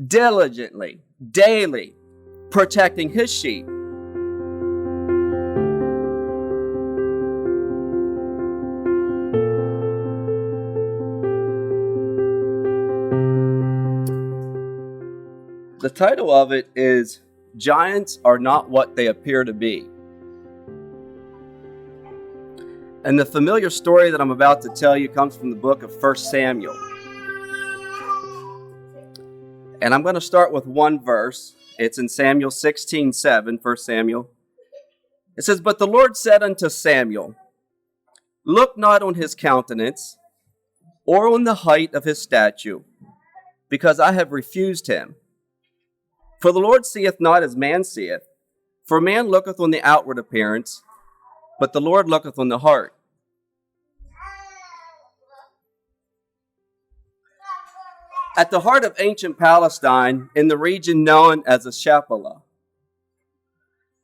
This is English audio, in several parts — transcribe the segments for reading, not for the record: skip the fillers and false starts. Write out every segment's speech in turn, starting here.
diligently, daily, protecting his sheep. The title of it is Giants Are Not What They Appear to Be. And the familiar story that I'm about to tell you comes from the book of 1 Samuel. And I'm going to start with one verse. It's in Samuel 16:7, 1 Samuel. It says, "But the Lord said unto Samuel, Look not on his countenance, or on the height of his stature, because I have refused him. For the Lord seeth not as man seeth. For man looketh on the outward appearance, but the Lord looketh on the heart." At the heart of ancient Palestine, in the region known as the Shephelah,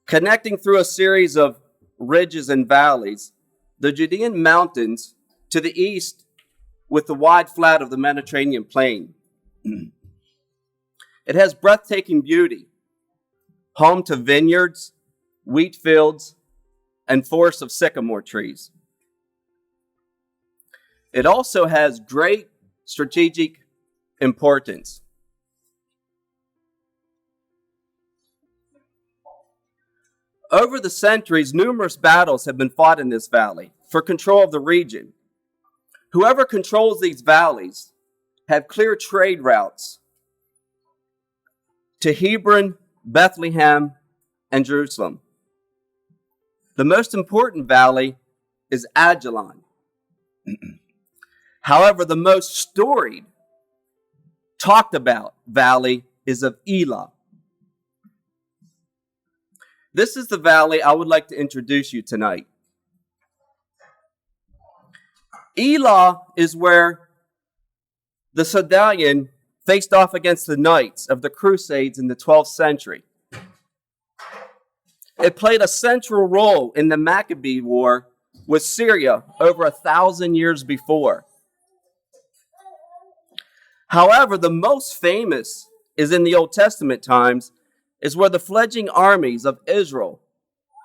connecting through a series of ridges and valleys, the Judean Mountains to the east with the wide flat of the Mediterranean plain. It has breathtaking beauty, home to vineyards, wheat fields, and forests of sycamore trees. It also has great strategic importance. Over the centuries, numerous battles have been fought in this valley for control of the region. Whoever controls these valleys have clear trade routes to Hebron, Bethlehem, and Jerusalem. The most important valley is Ajalon. However, the most storied, talked about valley is of Elah. This is the valley I would like to introduce you tonight. Elah is where the Judaean faced off against the Knights of the Crusades in the 12th century. It played a central role in the Maccabee War with Syria over 1,000 years before. However, the most famous is in the Old Testament times, is where the fledgling armies of Israel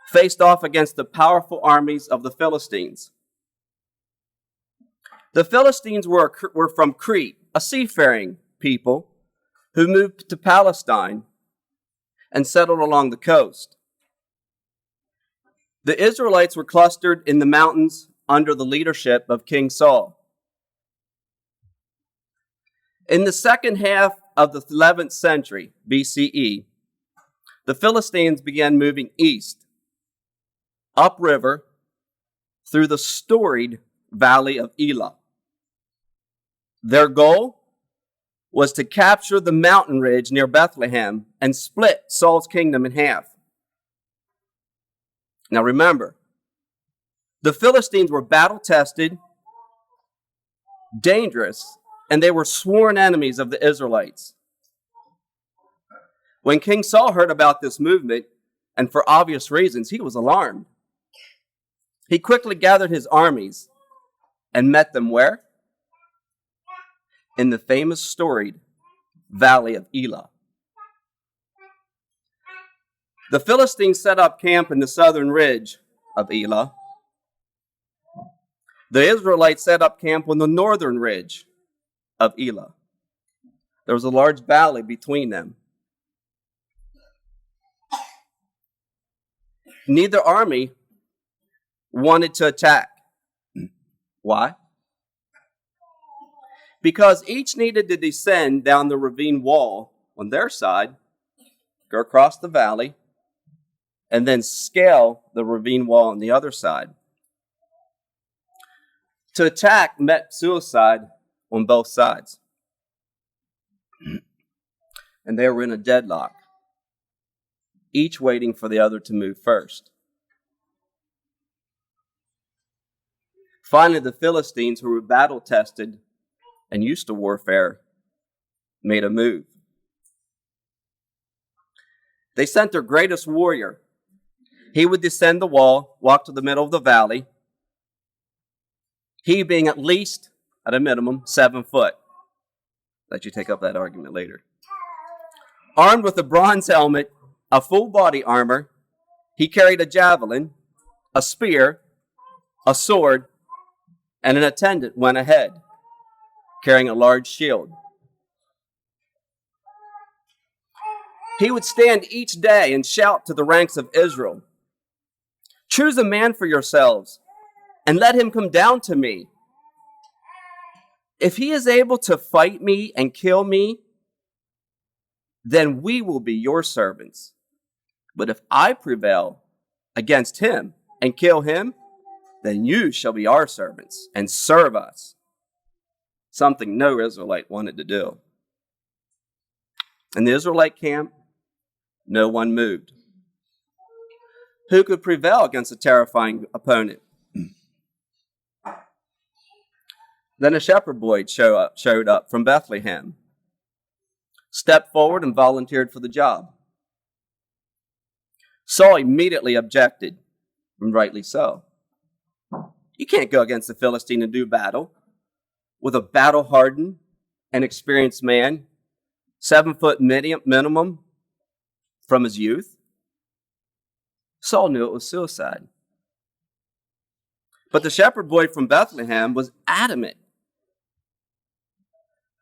faced off against the powerful armies of the Philistines. The Philistines were from Crete, a seafaring people who moved to Palestine and settled along the coast. The Israelites were clustered in the mountains under the leadership of King Saul. In the second half of the 11th century BCE, the Philistines began moving east, upriver, through the storied valley of Elah. Their goal was to capture the mountain ridge near Bethlehem and split Saul's kingdom in half. Now remember, the Philistines were battle-tested, dangerous, and they were sworn enemies of the Israelites. When King Saul heard about this movement, and for obvious reasons, he was alarmed. He quickly gathered his armies and met them where? In the famous storied valley of Elah. The Philistines set up camp in the southern ridge of Elah. The Israelites set up camp on the northern ridge of Elah. There was a large valley between them. Neither army wanted to attack. Why? Because each needed to descend down the ravine wall on their side, go across the valley, and then scale the ravine wall on the other side. To attack meant suicide on both sides. And they were in a deadlock, each waiting for the other to move first. Finally, the Philistines, who were battle-tested and used to warfare, made a move. They sent their greatest warrior. He would descend the wall, walk to the middle of the valley, he being at least, at a minimum, 7 foot. Let you take up that argument later. Armed with a bronze helmet, a full body armor, he carried a javelin, a spear, a sword, and an attendant went ahead, carrying a large shield. He would stand each day and shout to the ranks of Israel, "Choose a man for yourselves, and let him come down to me. If he is able to fight me and kill me, then we will be your servants. But if I prevail against him and kill him, then you shall be our servants and serve us." Something no Israelite wanted to do. In the Israelite camp, no one moved. Who could prevail against a terrifying opponent? Then a shepherd boy showed up from Bethlehem, stepped forward and volunteered for the job. Saul immediately objected, and rightly so. You can't go against the Philistine and do battle with a battle-hardened and experienced man, 7 foot minimum from his youth. Saul knew it was suicide. But the shepherd boy from Bethlehem was adamant.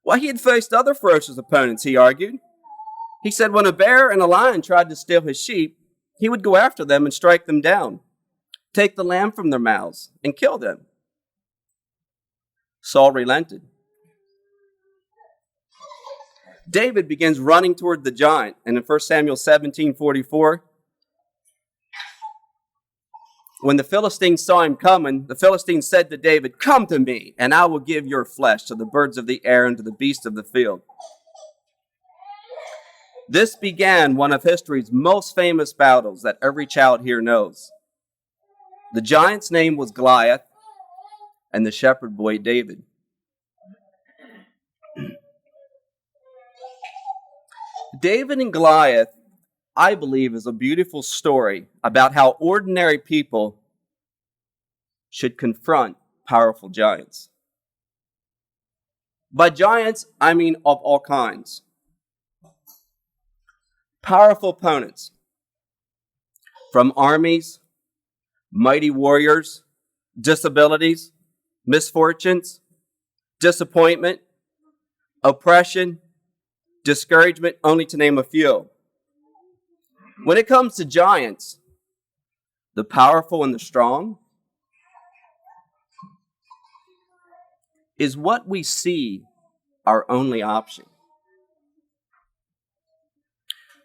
Well, he had faced other ferocious opponents, he argued. He said when a bear and a lion tried to steal his sheep, he would go after them and strike them down, take the lamb from their mouths, and kill them. Saul relented. David begins running toward the giant, and in 1 Samuel 17:44, when the Philistines saw him coming, the Philistines said to David, "Come to me, and I will give your flesh to the birds of the air and to the beasts of the field." This began one of history's most famous battles that every child here knows. The giant's name was Goliath, and the shepherd boy David. David and Goliath, I believe, is a beautiful story about how ordinary people should confront powerful giants. By giants, I mean of all kinds. Powerful opponents, from armies, mighty warriors, disabilities, misfortunes, disappointment, oppression, discouragement, only to name a few. When it comes to giants, the powerful and the strong, is what we see our only option.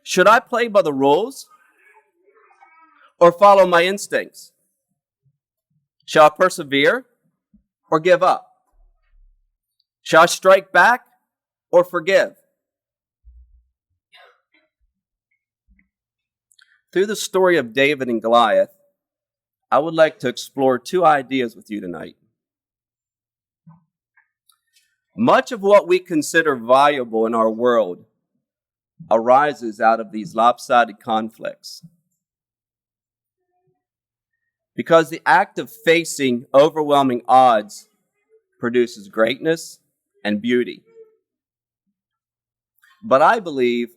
Should I play by the rules or follow my instincts? Shall I persevere or give up? Shall I strike back or forgive? Through the story of David and Goliath, I would like to explore 2 ideas with you tonight. Much of what we consider valuable in our world arises out of these lopsided conflicts. Because the act of facing overwhelming odds produces greatness and beauty. But I believe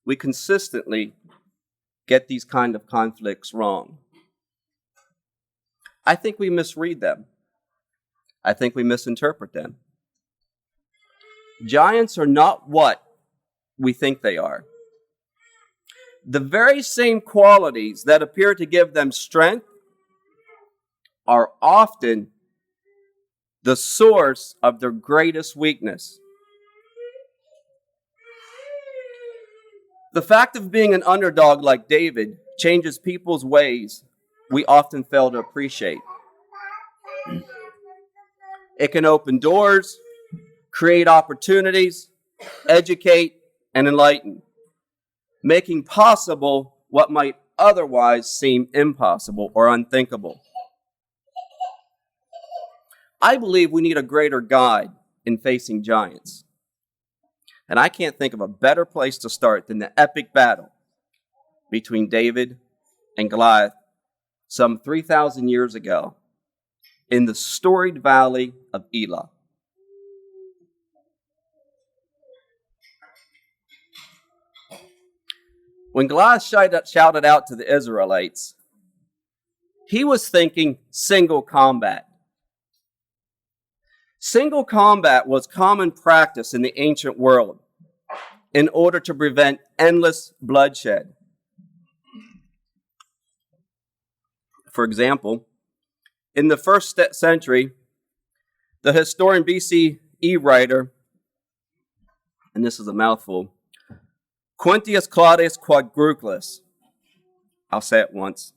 we consistently get these kind of conflicts wrong. I think we misread them. I think we misinterpret them. Giants are not what we think they are. The very same qualities that appear to give them strength are often the source of their greatest weakness. The fact of being an underdog like David changes people's ways we often fail to appreciate. It can open doors, create opportunities, educate, and enlighten, making possible what might otherwise seem impossible or unthinkable. I believe we need a greater guide in facing giants. And I can't think of a better place to start than the epic battle between David and Goliath some 3,000 years ago in the storied valley of Elah. When Goliath shouted out to the Israelites, he was thinking single combat. Single combat was common practice in the ancient world in order to prevent endless bloodshed. For example, in the first century, the historian BCE writer, and this is a mouthful, Quintus Claudius Quadruplus, I'll say it once,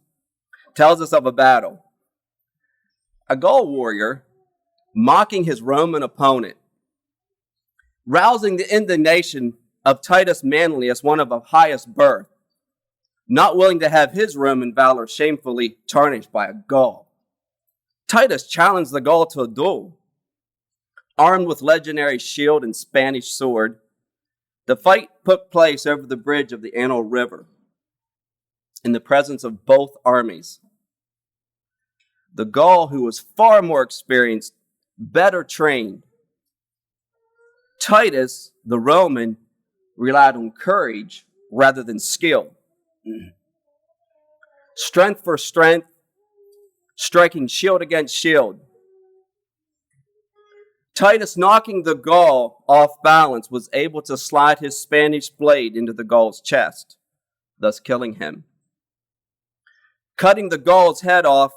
tells us of a battle. A Gaul warrior mocking his Roman opponent, rousing the indignation of Titus Manlius, one of the highest birth, not willing to have his Roman valor shamefully tarnished by a Gaul. Titus challenged the Gaul to a duel. Armed with legendary shield and Spanish sword, the fight took place over the bridge of the Anal River in the presence of both armies. The Gaul, who was far more experienced, better trained. Titus, the Roman, relied on courage rather than skill. Strength for strength, striking shield against shield. Titus, knocking the Gaul off balance, was able to slide his Spanish blade into the Gaul's chest, thus killing him. Cutting the Gaul's head off,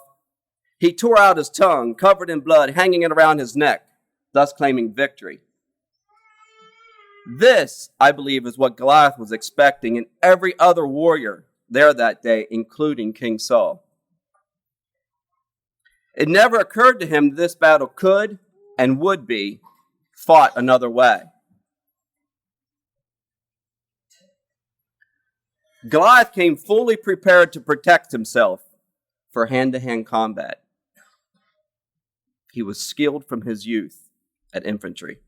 he tore out his tongue, covered in blood, hanging it around his neck, thus claiming victory. This, I believe, is what Goliath was expecting in every other warrior there that day, including King Saul. It never occurred to him that this battle could and would be fought another way. Goliath came fully prepared to protect himself for hand-to-hand combat. He was skilled from his youth at infantry.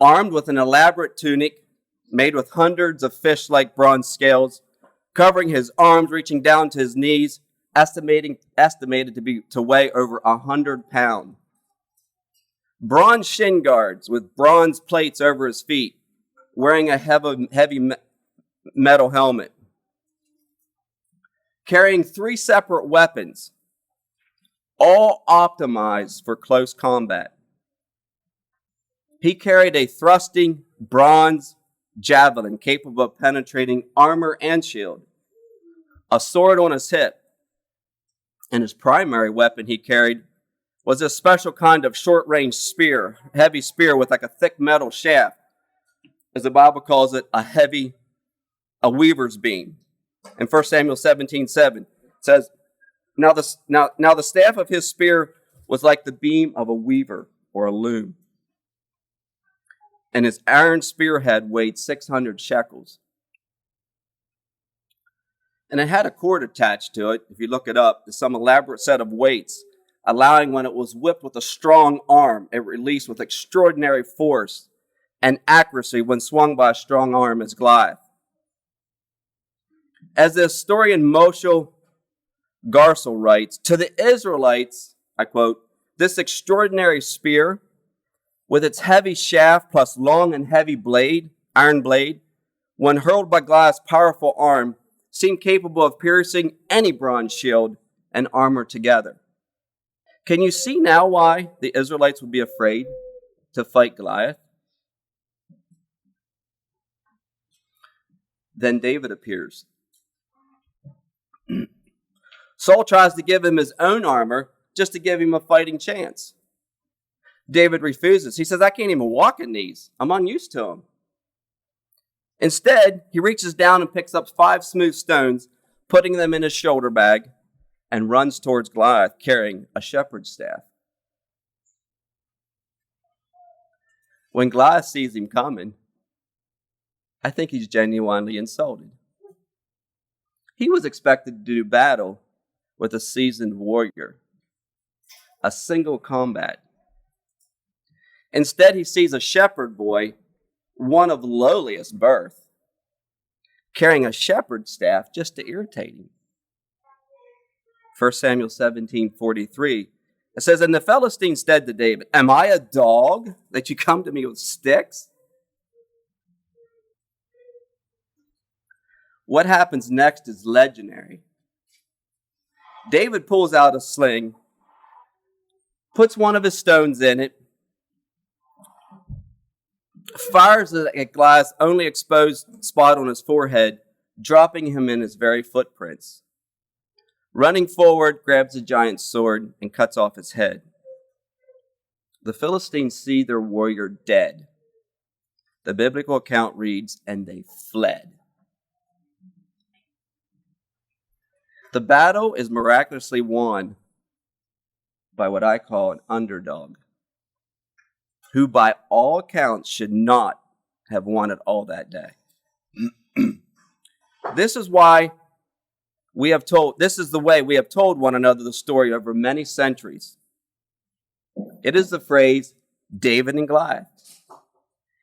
Armed with an elaborate tunic made with hundreds of fish-like bronze scales, covering his arms, reaching down to his knees, estimated to weigh over 100 pounds. Bronze shin guards with bronze plates over his feet, wearing a heavy metal helmet. Carrying 3 separate weapons, all optimized for close combat. He carried a thrusting bronze javelin capable of penetrating armor and shield, a sword on his hip, and his primary weapon he carried was a special kind of short-range spear, heavy spear with like a thick metal shaft. As the Bible calls it, a weaver's beam. In 1 Samuel 17:7, it says, Now the staff of his spear was like the beam of a weaver or a loom. And his iron spearhead weighed 600 shekels. And it had a cord attached to it, if you look it up, to some elaborate set of weights, allowing when it was whipped with a strong arm, it released with extraordinary force and accuracy when swung by a strong arm as Goliath. As the historian Moshe Garsel writes, to the Israelites, I quote, this extraordinary spear, with its heavy shaft plus long and heavy blade, iron blade, when hurled by Goliath's powerful arm, seemed capable of piercing any bronze shield and armor together. Can you see now why the Israelites would be afraid to fight Goliath? Then David appears. Saul tries to give him his own armor just to give him a fighting chance. David refuses. He says, I can't even walk in these. I'm unused to them. Instead, he reaches down and picks up 5 smooth stones, putting them in his shoulder bag, and runs towards Goliath carrying a shepherd's staff. When Goliath sees him coming, I think he's genuinely insulted. He was expected to do battle with a seasoned warrior, a single combat. Instead, he sees a shepherd boy, one of lowliest birth, carrying a shepherd's staff just to irritate him. 1 Samuel 17:43, it says, And the Philistines said to David, Am I a dog that you come to me with sticks? What happens next is legendary. David pulls out a sling, puts one of his stones in it, fires it at Goliath's only exposed spot on his forehead, dropping him in his very footprints. Running forward, grabs a giant sword and cuts off his head. The Philistines see their warrior dead. The biblical account reads, and they fled. The battle is miraculously won by what I call an underdog, who by all accounts should not have won it all that day. This is the way we have told one another the story over many centuries. It is the phrase, David and Goliath.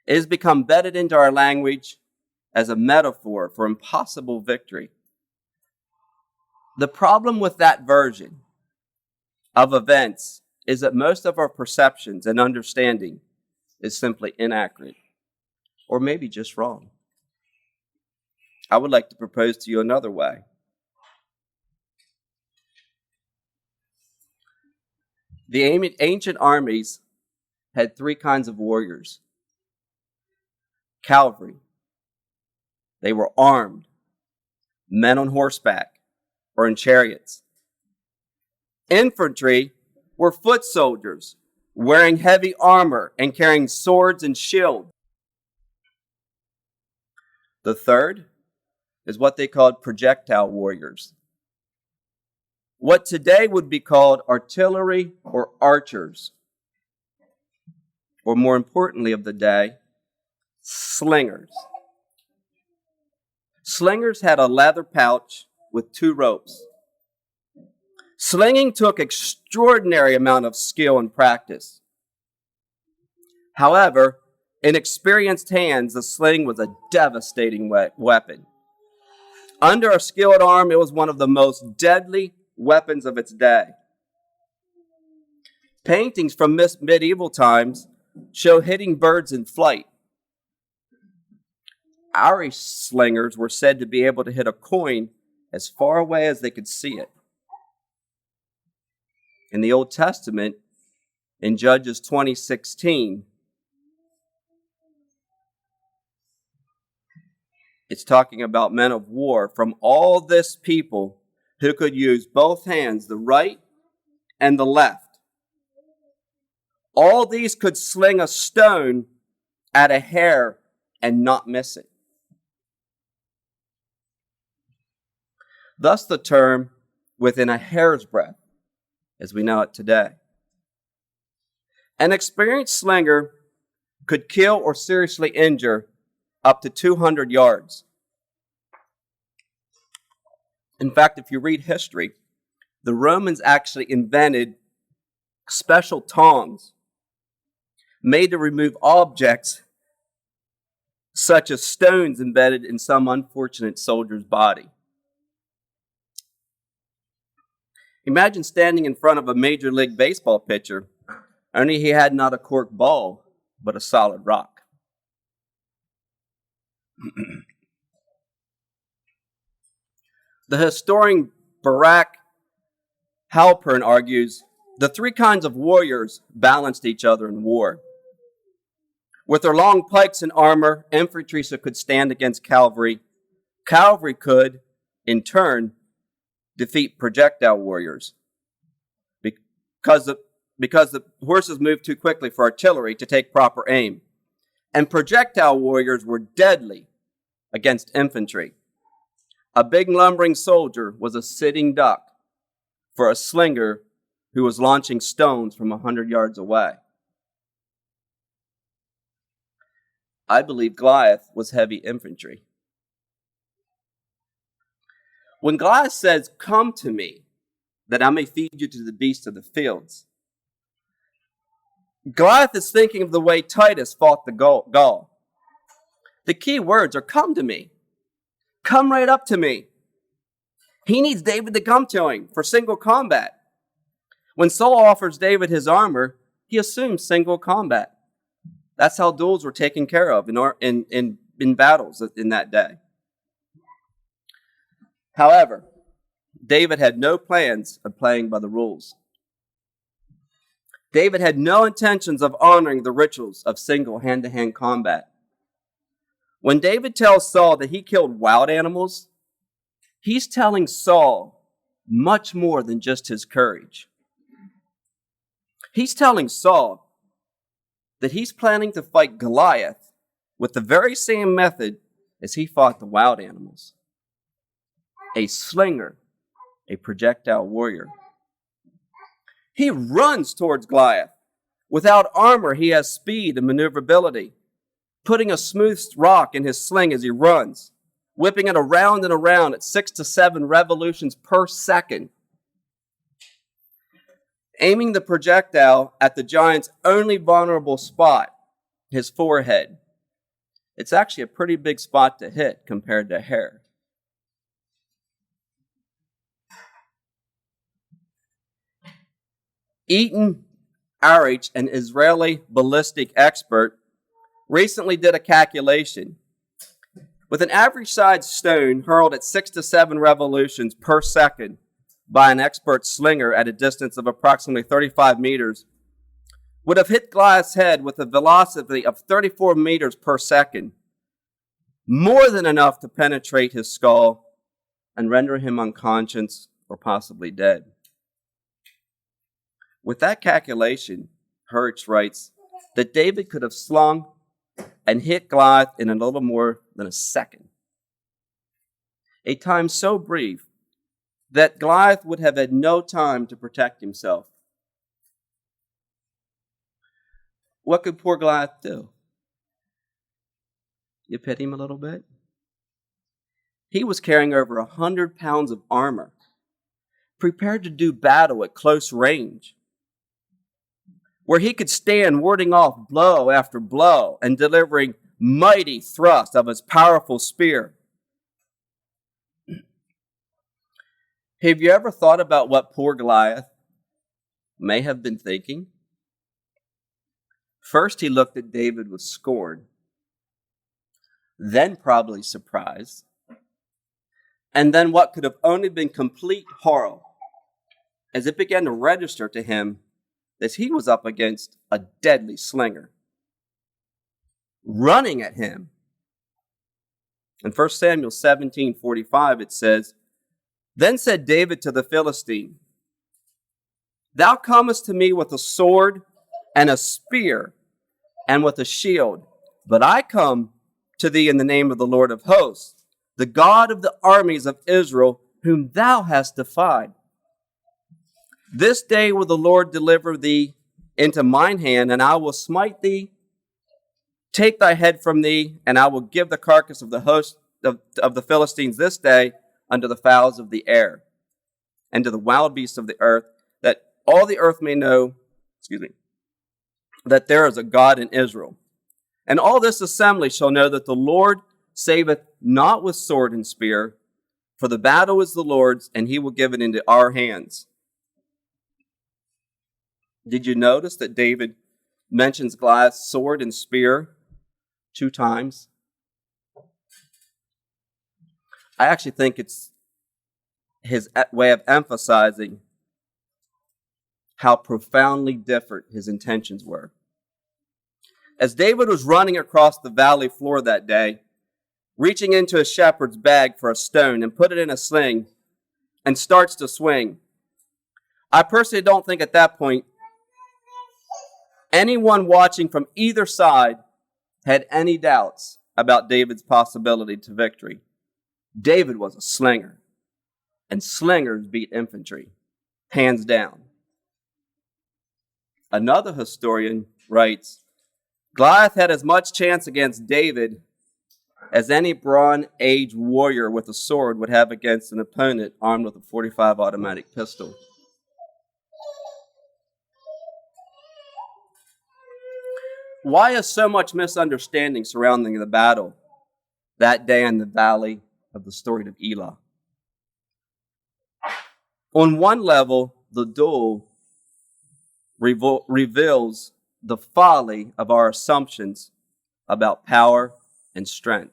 It has become embedded into our language as a metaphor for impossible victory. The problem with that version of events is that most of our perceptions and understanding is simply inaccurate, or maybe just wrong. I would like to propose to you another way. The ancient armies had three kinds of warriors. Cavalry. They were armed, men on horseback or in chariots. Infantry were foot soldiers, wearing heavy armor and carrying swords and shields. The third is what they called projectile warriors. What today would be called artillery or archers, or more importantly of the day, slingers. Slingers had a leather pouch with 2 ropes. Slinging took extraordinary amount of skill and practice. However, in experienced hands, the sling was a devastating weapon. Under a skilled arm, it was one of the most deadly weapons of its day. Paintings from medieval times show hitting birds in flight. Irish slingers were said to be able to hit a coin as far away as they could see it. In the Old Testament, in Judges 20:16, it's talking about men of war from all this people who could use both hands, the right and the left. All these could sling a stone at a hair and not miss it. Thus the term within a hair's breadth, as we know it today. An experienced slinger could kill or seriously injure up to 200 yards. In fact, if you read history, the Romans actually invented special tongs made to remove objects such as stones embedded in some unfortunate soldier's body. Imagine standing in front of a Major League Baseball pitcher, only he had not a cork ball, but a solid rock. The historian Barak Halpern argues the 3 kinds of warriors balanced each other in war. With their long pikes and armor, infantry could stand against cavalry. Cavalry could, in turn, defeat projectile warriors because the horses moved too quickly for artillery to take proper aim. And projectile warriors were deadly against infantry. A big lumbering soldier was a sitting duck for a slinger who was launching stones from 100 yards away. I believe Goliath was heavy infantry. When Goliath says, "Come to me, that I may feed you to the beasts of the fields," Goliath is thinking of the way Titus fought the Gaul. The key words are "come to me." Come right up to me. He needs David to come to him for single combat. When Saul offers David his armor, he assumes single combat. That's how duels were taken care of in battles in that day. However, David had no plans of playing by the rules. David had no intentions of honoring the rituals of single hand-to-hand combat. When David tells Saul that he killed wild animals, he's telling Saul much more than just his courage. He's telling Saul that he's planning to fight Goliath with the very same method as he fought the wild animals. A slinger, a projectile warrior. He runs towards Goliath. Without armor, he has speed and maneuverability, putting a smooth rock in his sling as he runs, whipping it around and around at 6 to 7 revolutions per second, aiming the projectile at the giant's only vulnerable spot, his forehead. It's actually a pretty big spot to hit compared to hair. Eaton Arich, an Israeli ballistic expert, recently did a calculation. With an average-sized stone hurled at 6 to 7 revolutions per second by an expert slinger at a distance of approximately 35 meters, would have hit Goliath's head with a velocity of 34 meters per second, more than enough to penetrate his skull and render him unconscious or possibly dead. With that calculation, Hertz writes that David could have slung and hit Goliath in a little more than a second, a time so brief that Goliath would have had no time to protect himself. What could poor Goliath do? You pity him a little bit? He was carrying over 100 pounds of armor, prepared to do battle at close range, where he could stand warding off blow after blow and delivering mighty thrust of his powerful spear. Have you ever thought about what poor Goliath may have been thinking? First, he looked at David with scorn, then probably surprise, and then what could have only been complete horror as it began to register to him that he was up against a deadly slinger, running at him. In 1 Samuel 17:45, it says, "Then said David to the Philistine, Thou comest to me with a sword and a spear and with a shield, but I come to thee in the name of the Lord of hosts, the God of the armies of Israel, whom thou hast defied. This day will the Lord deliver thee into mine hand, and I will smite thee, take thy head from thee, and I will give the carcass of the host of the Philistines this day unto the fowls of the air, and to the wild beasts of the earth, that all the earth may know, that there is a God in Israel. And all this assembly shall know that the Lord saveth not with sword and spear, for the battle is the Lord's, and he will give it into our hands." Did you notice that David mentions Goliath's sword and spear 2 times? I actually think it's his way of emphasizing how profoundly different his intentions were. As David was running across the valley floor that day, reaching into a shepherd's bag for a stone and put it in a sling and starts to swing, I personally don't think at that point anyone watching from either side had any doubts about David's possibility to victory. David was a slinger, and slingers beat infantry, hands down. Another historian writes, Goliath had as much chance against David as any Bronze Age warrior with a sword would have against an opponent armed with a .45 automatic pistol. Why is so much misunderstanding surrounding the battle that day in the valley of the story of Elah? On one level, the duel reveals the folly of our assumptions about power and strength.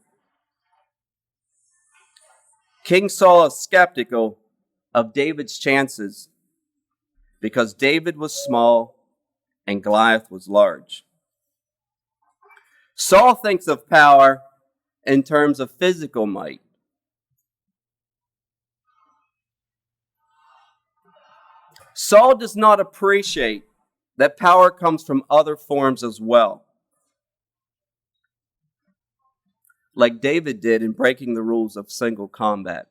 King Saul is skeptical of David's chances because David was small and Goliath was large. Saul thinks of power in terms of physical might. Saul does not appreciate that power comes from other forms as well, like David did in breaking the rules of single combat.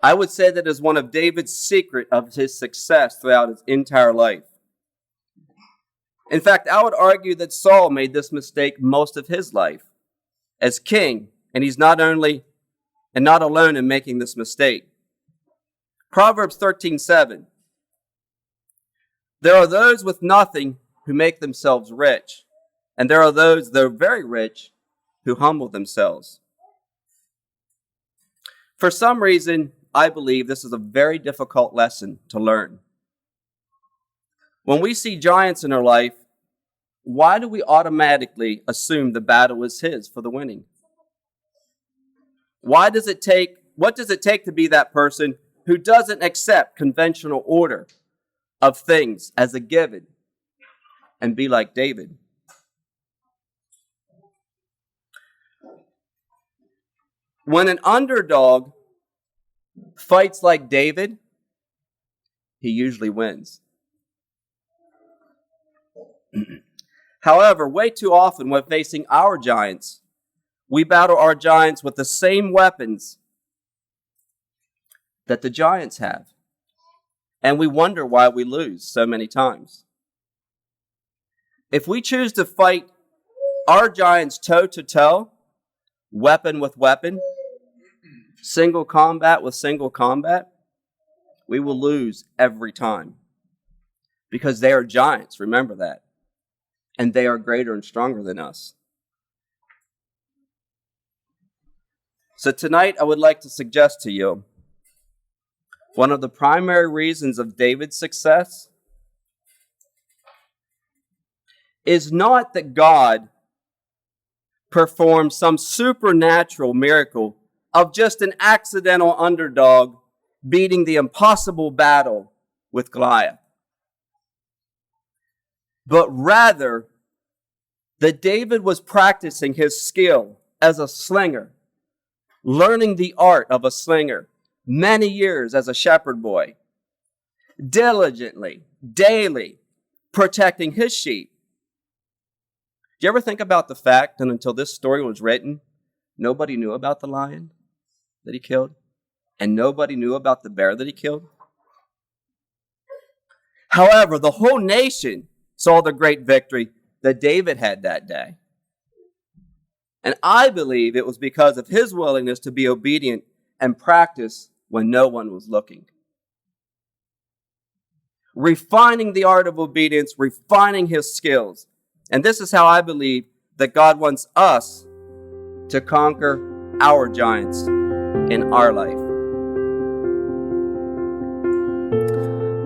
I would say that is one of David's secret of his success throughout his entire life. In fact, I would argue that Saul made this mistake most of his life as king, and he's not alone in making this mistake. Proverbs 13:7. There are those with nothing who make themselves rich, and there are those, though very rich, who humble themselves. For some reason, I believe this is a very difficult lesson to learn. When we see giants in our life, why do we automatically assume the battle is his for the winning? What does it take to be that person who doesn't accept conventional order of things as a given and be like David? When an underdog fights like David, he usually wins. However, way too often when facing our giants, we battle our giants with the same weapons that the giants have. And we wonder why we lose so many times. If we choose to fight our giants toe to toe, weapon with weapon, single combat with single combat, we will lose every time. Because they are giants, remember that. And they are greater and stronger than us. So tonight I would like to suggest to you one of the primary reasons of David's success is not that God performed some supernatural miracle of just an accidental underdog beating the impossible battle with Goliath, but rather that David was practicing his skill as a slinger, learning the art of a slinger many years as a shepherd boy, diligently, daily protecting his sheep. Do you ever think about the fact that until this story was written, nobody knew about the lion that he killed, and nobody knew about the bear that he killed? However, the whole nation saw the great victory that David had that day. And I believe it was because of his willingness to be obedient and practice when no one was looking. Refining the art of obedience, refining his skills. And this is how I believe that God wants us to conquer our giants in our life.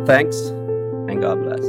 Thanks, and God bless.